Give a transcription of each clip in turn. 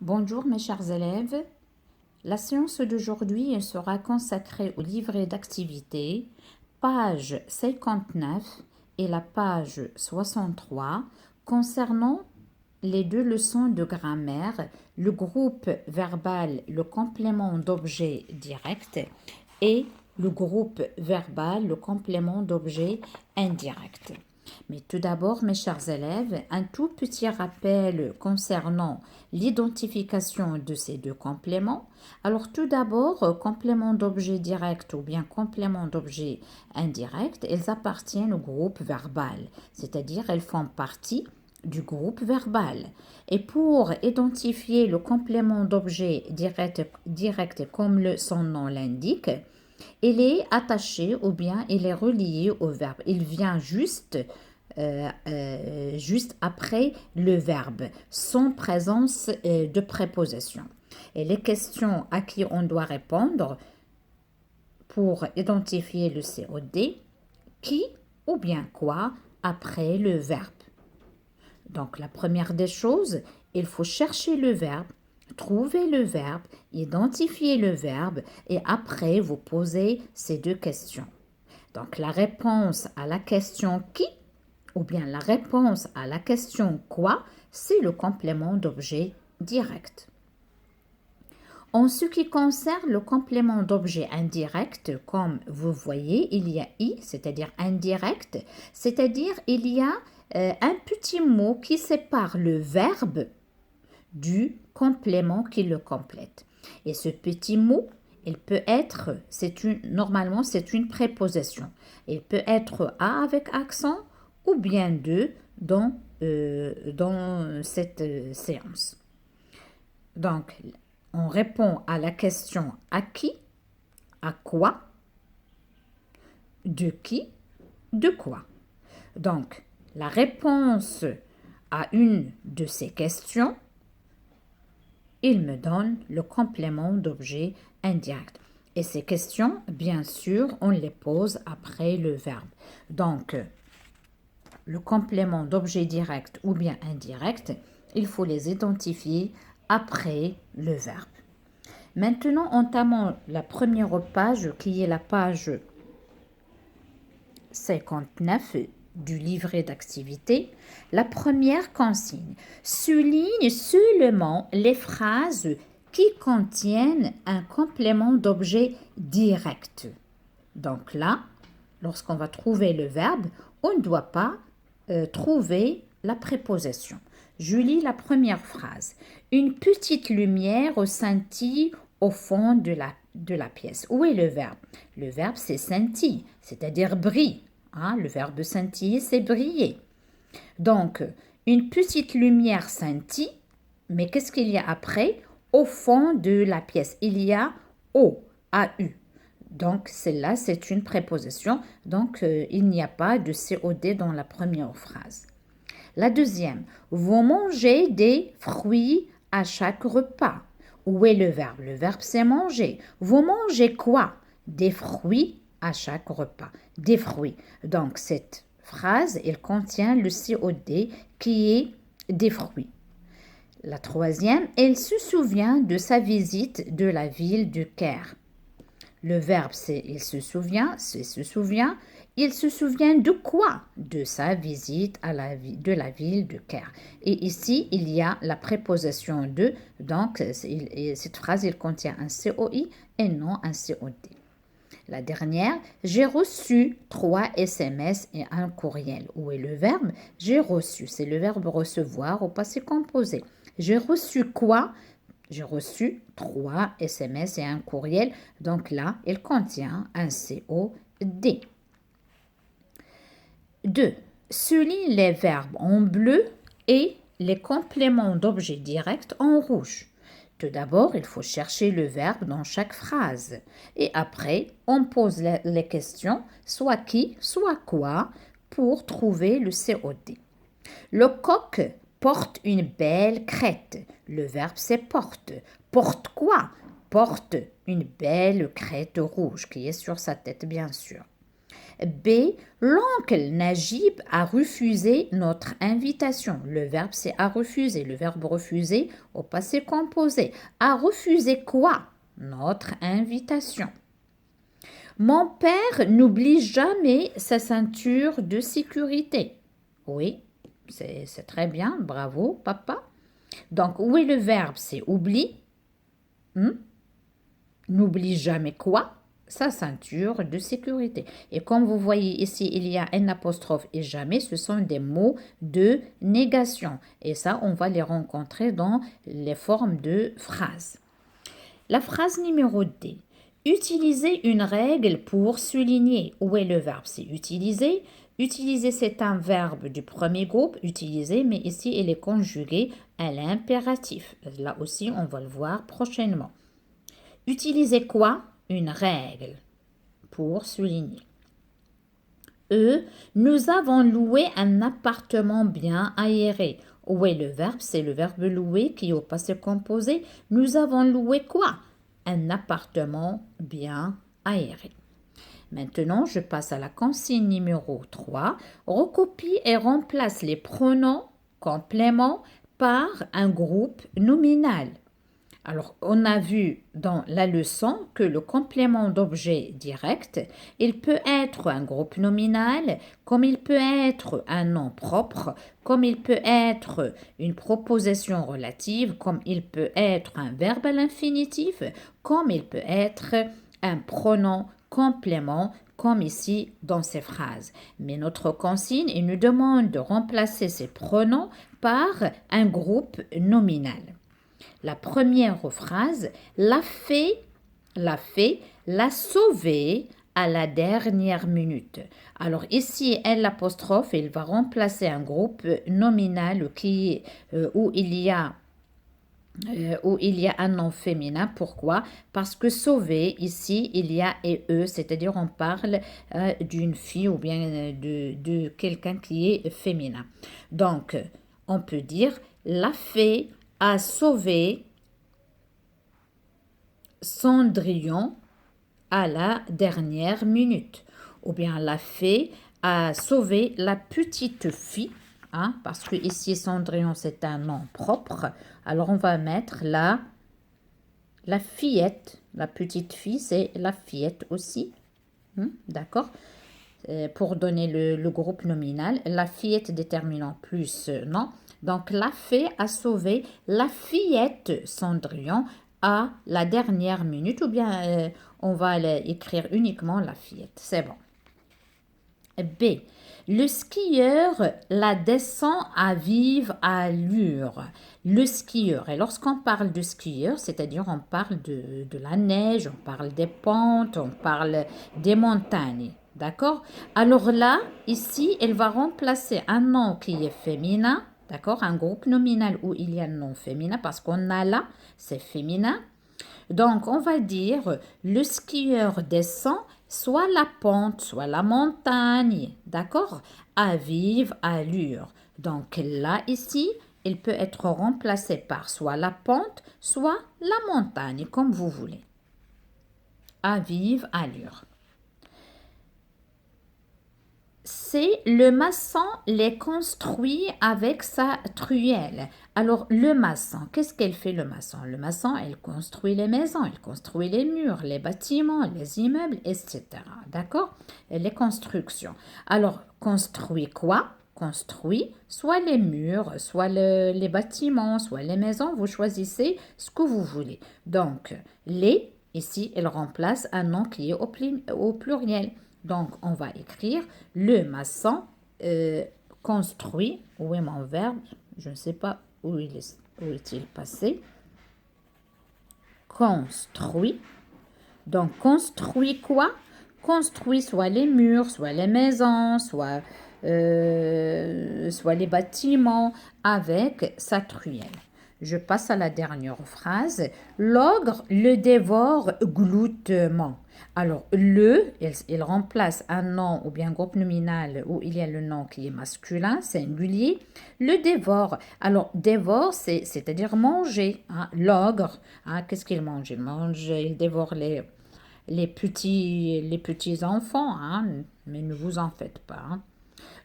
Bonjour mes chers élèves, la séance d'aujourd'hui sera consacrée au livret d'activité, page 59 et la page 63, concernant les deux leçons de grammaire, le groupe verbal, le complément d'objet direct et le groupe verbal, le complément d'objet indirect. Mais tout d'abord, mes chers élèves, un tout petit rappel concernant l'identification de ces deux compléments. Alors tout d'abord, complément d'objet direct ou bien complément d'objet indirect, elles appartiennent au groupe verbal, c'est-à-dire elles font partie du groupe verbal. Et pour identifier le complément d'objet direct comme son nom l'indique, il est attaché ou bien il est relié au verbe. Il vient juste après le verbe, sans présence de préposition. Et les questions à qui on doit répondre pour identifier le COD, qui ou bien quoi après le verbe. Donc la première des choses, il faut chercher le verbe, trouver le verbe, identifier le verbe et après vous posez ces deux questions. Donc la réponse à la question qui ou bien la réponse à la question quoi, c'est le complément d'objet direct. En ce qui concerne le complément d'objet indirect, comme vous voyez, il y a i, c'est-à-dire indirect, c'est-à-dire il y a un petit mot qui sépare le verbe du complément qui le complète. Et ce petit mot, il peut être, normalement c'est une préposition. Il peut être A avec accent ou bien de dans cette séance. Donc, on répond à la question à qui, à quoi, de qui, de quoi. Donc, la réponse à une de ces questions, il me donne le complément d'objet indirect. Et ces questions, bien sûr, on les pose après le verbe. Donc, le complément d'objet direct ou bien indirect, il faut les identifier après le verbe. Maintenant, entamons la première page qui est la page 59 du livret d'activité. La première consigne: souligne seulement les phrases qui contiennent un complément d'objet direct. Donc là, lorsqu'on va trouver le verbe, on ne doit pas trouver la préposition. Je lis la première phrase. Une petite lumière scintille au fond de la pièce. Où est le verbe? Le verbe, c'est scintille, c'est-à-dire brille. Hein? Le verbe scintiller, c'est briller. Donc, une petite lumière scintille, mais qu'est-ce qu'il y a après? Au fond de la pièce, il y a au, A-U. Donc, celle-là, c'est une préposition. Donc, il n'y a pas de COD dans la première phrase. La deuxième, vous mangez des fruits à chaque repas. Où est le verbe? Le verbe, c'est manger. Vous mangez quoi? Des fruits à chaque repas. Des fruits. Donc, cette phrase, elle contient le COD qui est des fruits. La troisième, elle se souvient de sa visite de la ville du Caire. Le verbe, c'est il se souvient, c'est se souvient. Il se souvient de quoi? De sa visite de la ville de Caire. Et ici, il y a la préposition de, donc cette phrase, il contient un COI et non un COD. La dernière, j'ai reçu 3 SMS et un courriel. Où est le verbe? J'ai reçu, c'est le verbe recevoir au passé composé. J'ai reçu quoi? J'ai reçu 3 SMS et un courriel. Donc là, il contient un COD. 2. Souligne les verbes en bleu et les compléments d'objet direct en rouge. Tout d'abord, il faut chercher le verbe dans chaque phrase. Et après, on pose les questions, soit qui, soit quoi, pour trouver le COD. Le coq porte une belle crête. Le verbe, c'est porte. Porte quoi? Porte une belle crête rouge qui est sur sa tête, bien sûr. B. L'oncle Najib a refusé notre invitation. Le verbe c'est a refusé. Le verbe refuser au passé composé. A refusé quoi? Notre invitation. Mon père n'oublie jamais sa ceinture de sécurité. Oui, c'est très bien. Bravo, papa. Donc, où est le verbe? C'est oublie. N'oublie jamais quoi? Sa ceinture de sécurité. Et comme vous voyez ici, il y a un apostrophe et jamais, ce sont des mots de négation. Et ça, on va les rencontrer dans les formes de phrases. La phrase numéro D. Utiliser une règle pour souligner. Où est le verbe? C'est utiliser. Utiliser, c'est un verbe du premier groupe, utiliser, mais ici, il est conjugué à l'impératif. Là aussi, on va le voir prochainement. Utiliser quoi? Une règle pour souligner. E. Nous avons loué un appartement bien aéré. Où est le verbe? C'est le verbe louer qui est au passé composé. Nous avons loué quoi? Un appartement bien aéré. Maintenant, je passe à la consigne numéro 3. Recopie et remplace les pronoms compléments par un groupe nominal. Alors, on a vu dans la leçon que le complément d'objet direct, il peut être un groupe nominal, comme il peut être un nom propre, comme il peut être une proposition relative, comme il peut être un verbe à l'infinitif, comme il peut être un pronom complément, comme ici dans ces phrases. Mais notre consigne, il nous demande de remplacer ces pronoms par un groupe nominal. La première phrase, l'a sauvé à la dernière minute. Alors ici, l'apostrophe, il va remplacer un groupe nominal où il y a un nom féminin. Pourquoi? Parce que sauver, ici, il y a e, c'est-à-dire on parle d'une fille ou bien de quelqu'un qui est féminin. Donc, on peut dire, la fée a sauvé Cendrillon à la dernière minute. Ou bien la fée a sauvé la petite fille, parce que ici Cendrillon c'est un nom propre. Alors on va mettre la fillette. La petite fille c'est la fillette aussi. D'accord? Pour donner le groupe nominal, la fillette déterminant plus non. Donc, la fée a sauvé la fillette Cendrillon à la dernière minute, ou bien on va écrire uniquement la fillette. C'est bon. B. Le skieur la descend à vive allure. Le skieur, et lorsqu'on parle de skieur, c'est-à-dire on parle de la neige, on parle des pentes, on parle des montagnes. D'accord? Alors là, ici, elle va remplacer un nom qui est féminin, d'accord? Un groupe nominal où il y a un nom féminin, parce qu'on a là, c'est féminin. Donc, on va dire, le skieur descend soit la pente, soit la montagne, d'accord? À vive allure. Donc là, ici, il peut être remplacé par soit la pente, soit la montagne, comme vous voulez. À vive allure. C'est le maçon les construit avec sa truelle. Alors, le maçon, qu'est-ce qu'elle fait le maçon? Le maçon, elle construit les maisons, elle construit les murs, les bâtiments, les immeubles, etc. D'accord? Les constructions. Alors, construit quoi? Construit soit les murs, soit les bâtiments, soit les maisons. Vous choisissez ce que vous voulez. Donc, les, ici, elle remplace un nom qui est au pluriel. Donc, on va écrire le maçon construit. Où est mon verbe? Je ne sais pas où est-il passé. Construit. Donc, construit quoi? Construit soit les murs, soit les maisons, soit les bâtiments avec sa truelle. Je passe à la dernière phrase. L'ogre le dévore gloutement. Alors, il remplace un nom ou bien un groupe nominal où il y a le nom qui est masculin, singulier. Le dévore. Alors, dévore, c'est-à-dire manger. L'ogre, qu'est-ce qu'il mange? Il dévore les petits enfants, hein, mais ne vous en faites pas. Hein.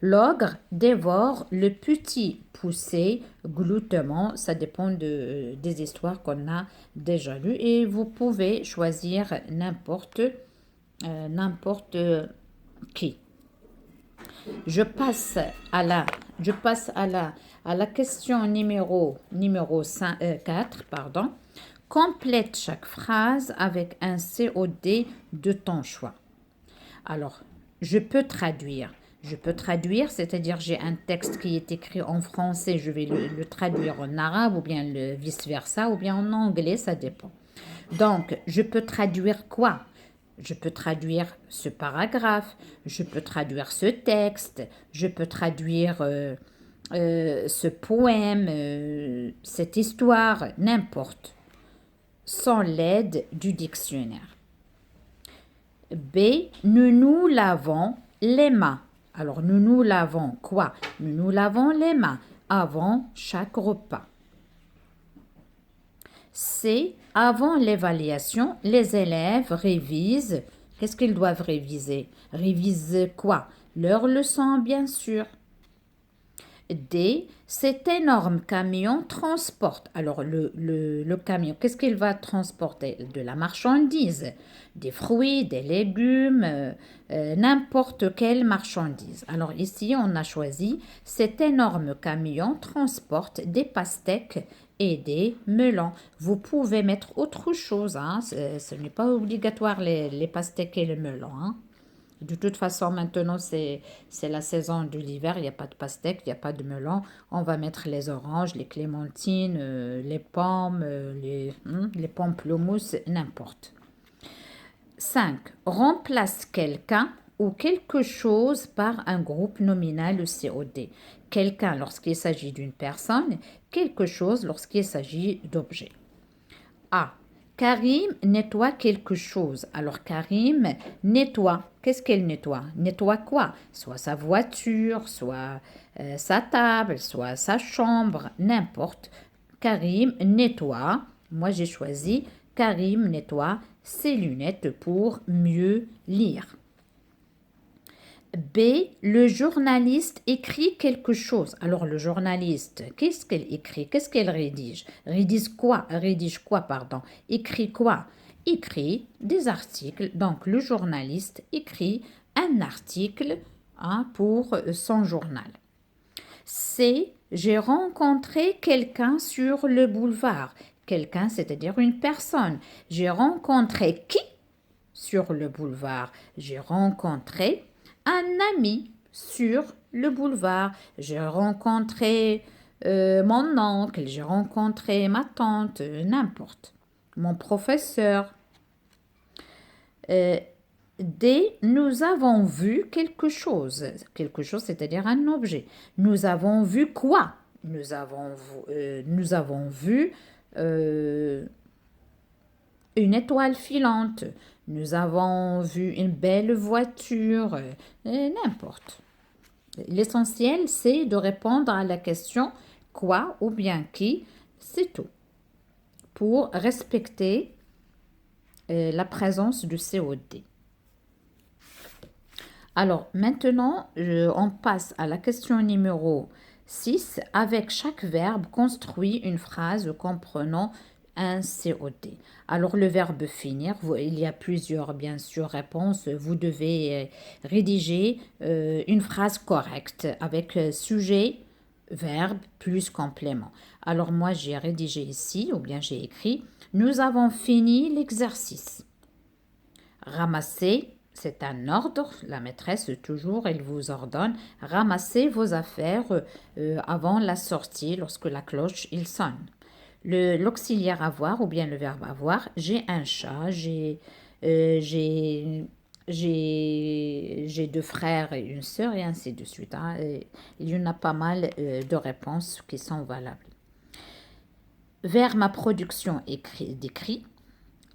L'ogre dévore le petit poussé gloutement. Ça dépend des histoires qu'on a déjà lues et vous pouvez choisir n'importe qui. Je passe à la, je passe à la question numéro 4, pardon. Complète chaque phrase avec un COD de ton choix. Alors, je peux traduire. Je peux traduire, c'est-à-dire j'ai un texte qui est écrit en français, je vais le traduire en arabe ou bien le vice-versa ou bien en anglais, ça dépend. Donc, je peux traduire quoi? Je peux traduire ce paragraphe, je peux traduire ce texte, je peux traduire ce poème, cette histoire, n'importe, sans l'aide du dictionnaire. B. Nous lavons les mains. Alors, nous lavons quoi? Nous lavons les mains avant chaque repas. C. Avant l'évaluation, les élèves révisent. Qu'est-ce qu'ils doivent réviser? Révisent quoi? Leurs leçons, bien sûr. D. Cet énorme camion transporte. Alors, le camion, qu'est-ce qu'il va transporter? De la marchandise, des fruits, des légumes, n'importe quelle marchandise. Alors, ici, on a choisi cet énorme camion transporte des pastèques et des melons. Vous pouvez mettre autre chose, hein. Ce n'est pas obligatoire les pastèques et les melons, hein. De toute façon, maintenant, c'est la saison de l'hiver. Il n'y a pas de pastèque, il n'y a pas de melon. On va mettre les oranges, les clémentines, les pommes, les pamplemousses, n'importe. 5. Remplace quelqu'un ou quelque chose par un groupe nominal COD. Quelqu'un lorsqu'il s'agit d'une personne, quelque chose lorsqu'il s'agit d'objets. A. Karim nettoie quelque chose. Alors Karim nettoie. Qu'est-ce qu'elle nettoie? Nettoie quoi? Soit sa voiture, soit sa table, soit sa chambre, n'importe. Karim nettoie. Moi j'ai choisi Karim nettoie ses lunettes pour mieux lire. B. Le journaliste écrit quelque chose. Alors le journaliste, qu'est-ce qu'elle écrit? Qu'est-ce qu'elle rédige? Rédige quoi? Pardon. Écrit quoi? Écrit des articles. Donc le journaliste écrit un article, hein, pour son journal. C. J'ai rencontré quelqu'un sur le boulevard. Quelqu'un, c'est-à-dire une personne. J'ai rencontré qui sur le boulevard? J'ai rencontré un ami sur le boulevard. J'ai rencontré mon oncle, j'ai rencontré ma tante, n'importe. Mon professeur. D. Nous avons vu quelque chose. Quelque chose, c'est-à-dire un objet. Nous avons vu quoi? Nous avons vu une étoile filante. Nous avons vu une belle voiture, n'importe. L'essentiel, c'est de répondre à la question quoi ou bien qui, c'est tout. Pour respecter la présence du COD. Alors maintenant, on passe à la question numéro 6. Avec chaque verbe, construit une phrase comprenant un COD. Alors le verbe finir, il y a plusieurs bien sûr réponses. Vous devez rédiger une phrase correcte avec sujet, verbe plus complément. Alors moi j'ai rédigé ici ou bien j'ai écrit nous avons fini l'exercice. Ramasser, c'est un ordre. La maîtresse toujours elle vous ordonne ramassez vos affaires avant la sortie lorsque la cloche il sonne. L'auxiliaire avoir ou bien le verbe avoir, j'ai un chat, j'ai 2 frères et une sœur et ainsi de suite. Hein. Il y en a pas mal de réponses qui sont valables. Vers ma production d'écrit,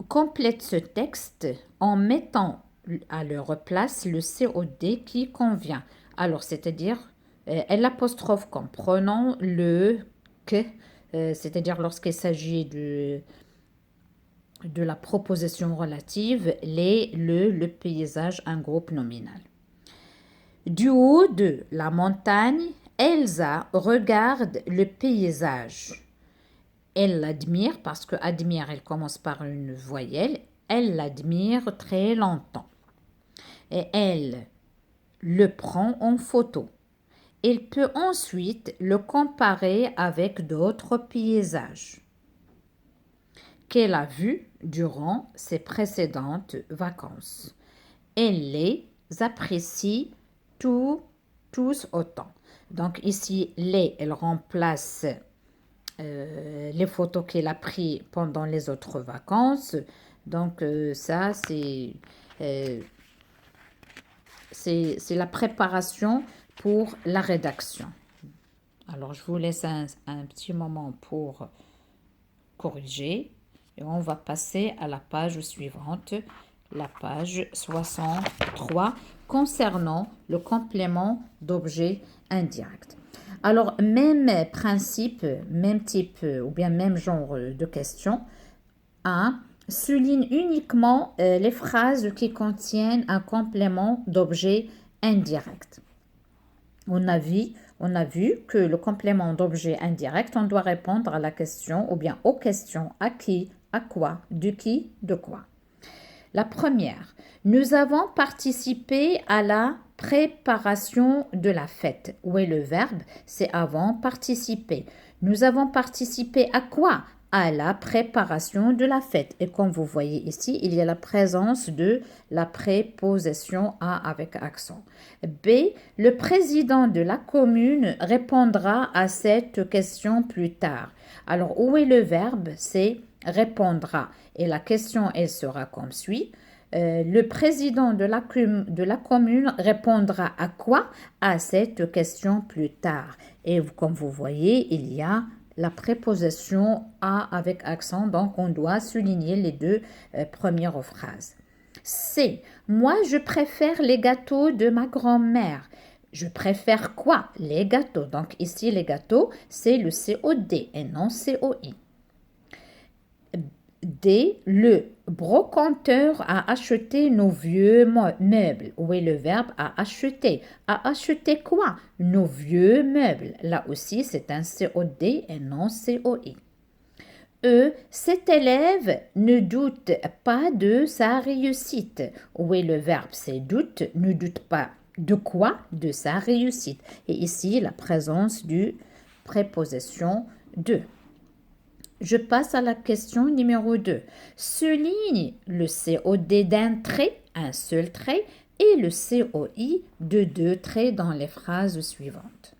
complète ce texte en mettant à leur place le COD qui convient. Alors, c'est-à-dire, l'apostrophe comme pronom, le que, c'est-à-dire lorsqu'il s'agit de la proposition relative, les, le paysage, un groupe nominal. Du haut de la montagne, Elsa regarde le paysage. Elle l'admire parce que admire, elle commence par une voyelle. Elle l'admire très longtemps. Et elle le prend en photo. Elle peut ensuite le comparer avec d'autres paysages qu'elle a vus durant ses précédentes vacances. Elle les apprécie tous autant. Donc ici, les, elle remplace les photos qu'elle a prises pendant les autres vacances. Donc ça, c'est la préparation pour la rédaction. Alors, je vous laisse un petit moment pour corriger. Et on va passer à la page suivante, la page 63, concernant le complément d'objet indirect. Alors, même principe, même type ou bien même genre de question. 1. Souligne uniquement les phrases qui contiennent un complément d'objet indirect. On a vu que le complément d'objet indirect, on doit répondre à la question ou bien aux questions à qui, à quoi, de qui, de quoi. La première, nous avons participé à la préparation de la fête. Où est le verbe? C'est avant participer. Nous avons participé à quoi? À la préparation de la fête. Et comme vous voyez ici, il y a la présence de la préposition à avec accent. B. Le président de la commune répondra à cette question plus tard. Alors, où est le verbe? C'est répondra. Et la question, elle sera comme suit. Le président de la commune répondra à quoi? À cette question plus tard. Et comme vous voyez, il y a la préposition à avec accent, donc on doit souligner les deux premières phrases. C. Moi, je préfère les gâteaux de ma grand-mère. Je préfère quoi? Les gâteaux. Donc ici, les gâteaux, c'est le COD et non COI. D. Le brocanteur a acheté nos vieux meubles. Où est le verbe à acheter? A acheté quoi? Nos vieux meubles. Là aussi, c'est un COD et non COI. E. Cet élève ne doute pas de sa réussite. Où est le verbe? C'est doute. Ne doute pas de quoi? De sa réussite. Et ici, la présence du préposition de. Je passe à la question numéro 2. Souligne le COD d'un trait, un seul trait, et le COI de deux traits dans les phrases suivantes.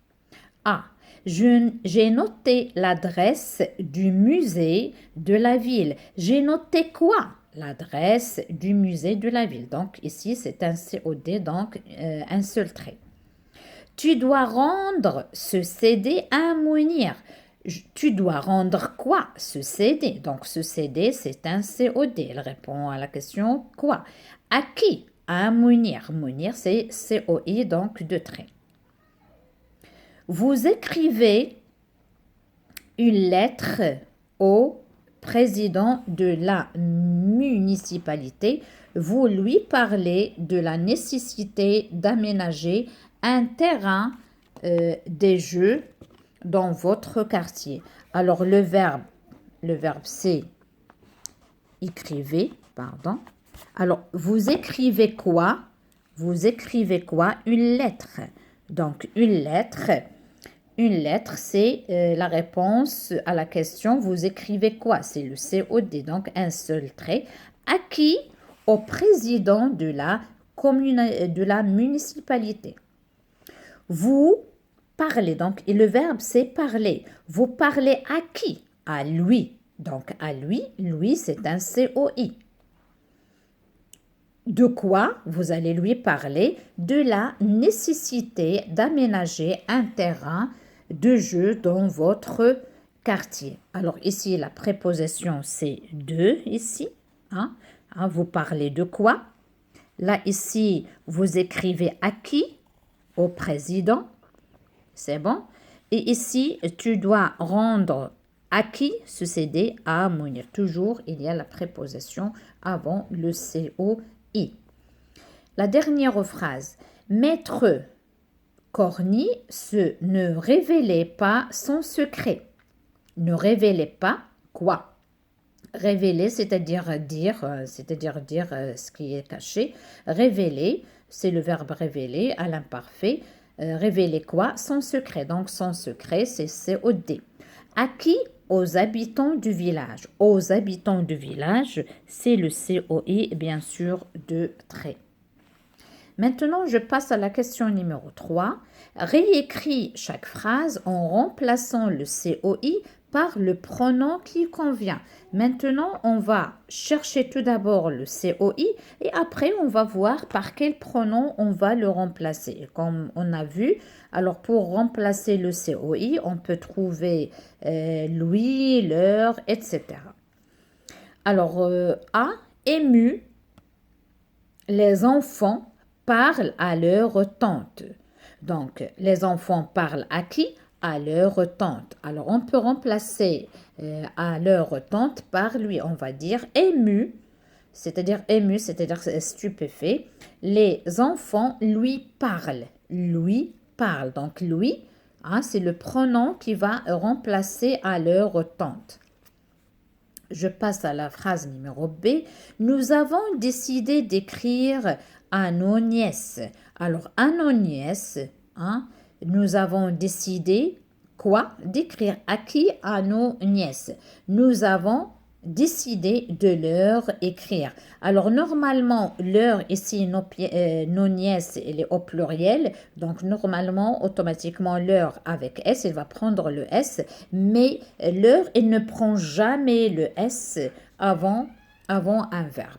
A. J'ai noté l'adresse du musée de la ville. J'ai noté quoi? L'adresse du musée de la ville. Donc ici, c'est un COD, donc un seul trait. Tu dois rendre ce CD à Mounir. Tu dois rendre quoi? Ce CD. Donc, ce CD, c'est un COD. Elle répond à la question quoi? À qui? À Mounir. Mounir, c'est COI, donc deux traits. Vous écrivez une lettre au président de la municipalité. Vous lui parlez de la nécessité d'aménager un terrain des jeux dans votre quartier. Alors, le verbe c'est écrivez, pardon. Alors, vous écrivez quoi? Vous écrivez quoi? Une lettre. Donc, une lettre, c'est la réponse à la question. Vous écrivez quoi? C'est le COD, donc un seul trait. À qui? Au président de la municipalité. Vous parlez, donc, et le verbe, c'est parler. Vous parlez à qui? À lui. Donc, à lui, c'est un COI. De quoi vous allez lui parler? De la nécessité d'aménager un terrain de jeu dans votre quartier. Alors, ici, la préposition, c'est de, ici. Vous parlez de quoi? Là, ici, vous écrivez à qui? Au président. C'est bon? Et ici, tu dois rendre À qui succédé à Mounir. Toujours, il y a la préposition avant le COI. La dernière phrase. Maître Corny ne révélait pas son secret. Ne révélait pas quoi? Révéler, c'est-à-dire dire ce qui est caché. Révéler, c'est le verbe révéler à l'imparfait. Révéler quoi? Son secret. Donc, son secret, c'est COD. À qui? Aux habitants du village. Aux habitants du village, c'est le COI, bien sûr, de trait. Maintenant, je passe à la question numéro 3. Réécris chaque phrase en remplaçant le COI par le pronom qui convient. Maintenant, on va chercher tout d'abord le COI et après, on va voir par quel pronom on va le remplacer. Comme on a vu, alors pour remplacer le COI, on peut trouver lui, leur, etc. Alors, A, ému, les enfants parlent à leur tante. Donc, les enfants parlent à qui? À leur tante. Alors, on peut remplacer à leur tante par lui. On va dire ému, c'est-à-dire stupéfait. Les enfants lui parlent. Lui parle. Donc, lui, c'est le pronom qui va remplacer à leur tante. Je passe à la phrase numéro B. Nous avons décidé d'écrire à nos nièces. Alors, à nos nièces, nous avons décidé quoi? D'écrire à qui? À nos nièces. Nous avons décidé de leur écrire. Alors, normalement, leur ici, nos nièces, elle est au pluriel. Donc, normalement, automatiquement, leur avec S, il va prendre le S. Mais leur, il ne prend jamais le S avant un verbe.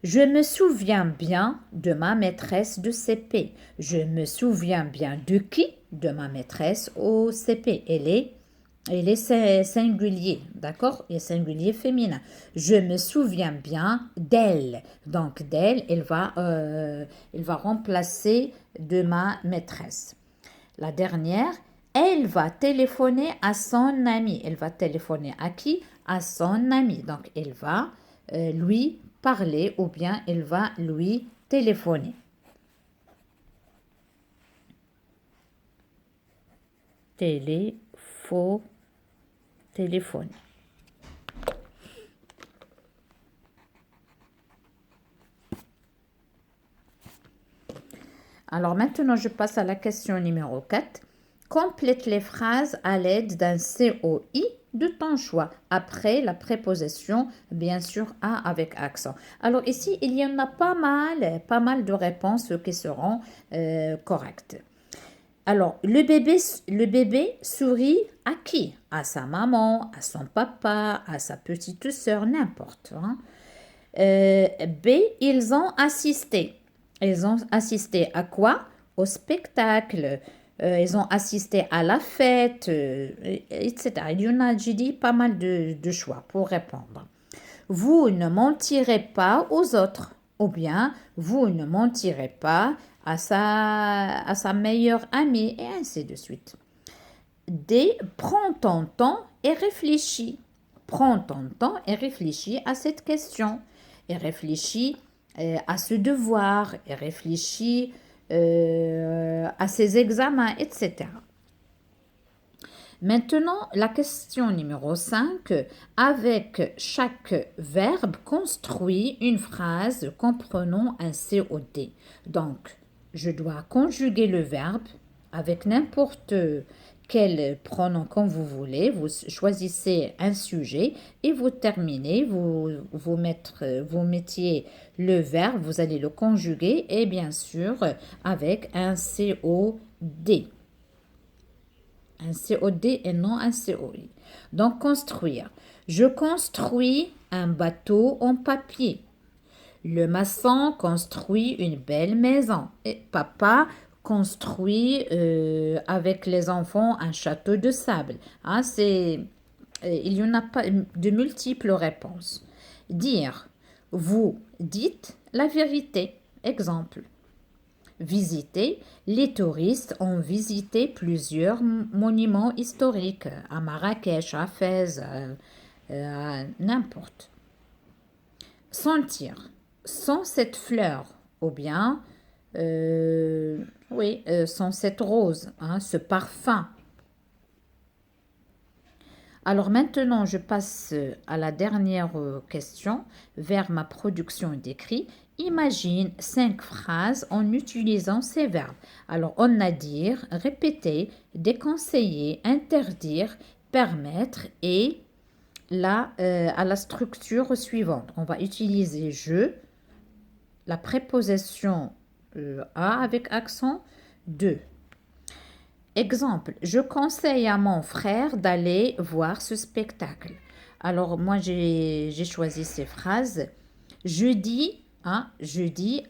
Je me souviens bien de ma maîtresse de CP. Je me souviens bien de qui? De ma maîtresse au CP. Elle est singulier, d'accord? Et singulier féminin. Je me souviens bien d'elle. Donc, d'elle, il va remplacer de ma maîtresse. La dernière, elle va téléphoner à son ami. Elle va téléphoner à qui? À son ami. Donc, elle va lui parler ou bien elle va lui téléphoner. Téléphoner. Alors maintenant, je passe à la question numéro 4. Complète les phrases à l'aide d'un COI de ton choix, après la préposition, bien sûr, A avec accent. Alors ici, il y en a pas mal de réponses qui seront correctes. Alors, le bébé sourit à qui? À sa maman, à son papa, à sa petite sœur, n'importe. B, ils ont assisté. Ils ont assisté à quoi? Au spectacle. Ils ont assisté à la fête, etc. Il y en a, j'ai dit, pas mal de choix pour répondre. Vous ne mentirez pas aux autres. Ou bien, vous ne mentirez pas à sa meilleure amie, et ainsi de suite. D, prends ton temps et réfléchis. Prends ton temps et réfléchis à cette question. Et réfléchis à ce devoir. Et réfléchis à ses examens, etc. Maintenant, la question numéro 5. Avec chaque verbe, construis une phrase comprenant un COD. Donc, je dois conjuguer le verbe avec n'importe quel pronom comme vous voulez. Vous choisissez un sujet et vous terminez, vous mettiez le verbe, vous allez le conjuguer et bien sûr avec un COD. Un COD et non un COI. Donc, construire. Je construis un bateau en papier. Le maçon construit une belle maison. Et papa construit avec les enfants un château de sable. Il y en a pas de multiples réponses. Dire. Vous dites la vérité. Exemple. visiter. Les touristes ont visité plusieurs monuments historiques à Marrakech, à Fès, n'importe. Sentir. Sans cette fleur, ou bien, oui, sans cette rose, hein, ce parfum. Alors maintenant, je passe à la dernière question vers ma production d'écrit. Imagine 5 phrases en utilisant ces verbes. Alors, on a dire, répéter, déconseiller, interdire, permettre et là, à la structure suivante. On va utiliser je, la préposition à avec accent, de. Exemple, je conseille à mon frère d'aller voir ce spectacle. Alors moi j'ai choisi ces phrases. Je dis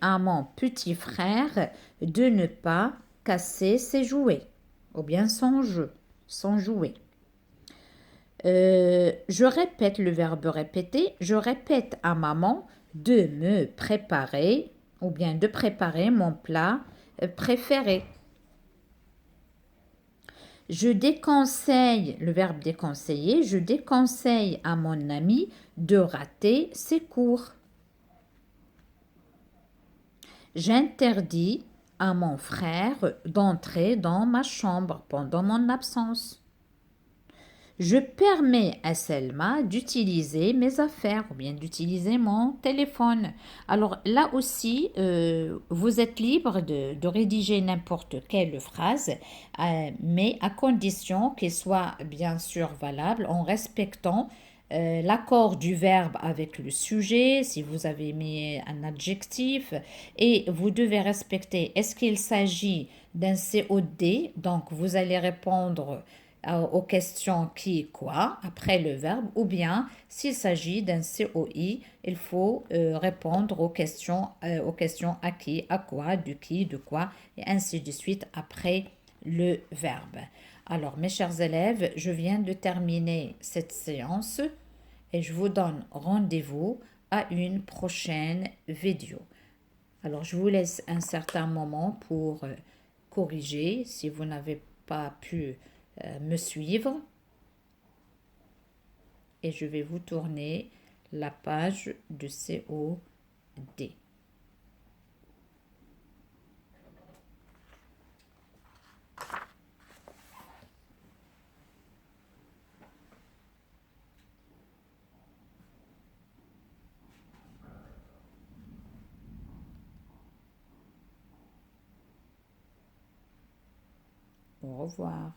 à mon petit frère de ne pas casser ses jouets ou bien son jouet. Je répète le verbe répéter. Je répète à maman de me préparer ou bien de préparer mon plat préféré. Je déconseille, le verbe déconseiller, je déconseille à mon ami de rater ses cours. J'interdis à mon frère d'entrer dans ma chambre pendant mon absence. Je permets à Selma d'utiliser mes affaires ou bien d'utiliser mon téléphone. Alors là aussi, vous êtes libre de rédiger n'importe quelle phrase, mais à condition qu'elle soit bien sûr valable en respectant l'accord du verbe avec le sujet, si vous avez mis un adjectif, et vous devez respecter, est-ce qu'il s'agit d'un COD, donc vous allez répondre aux questions qui, quoi, après le verbe, ou bien s'il s'agit d'un COI, il faut répondre aux questions à qui, à quoi, de qui, de quoi, et ainsi de suite après le verbe. Alors, mes chers élèves, je viens de terminer cette séance et je vous donne rendez-vous à une prochaine vidéo. Alors, je vous laisse un certain moment pour corriger si vous n'avez pas pu me suivre et je vais vous tourner la page de COD. Au revoir.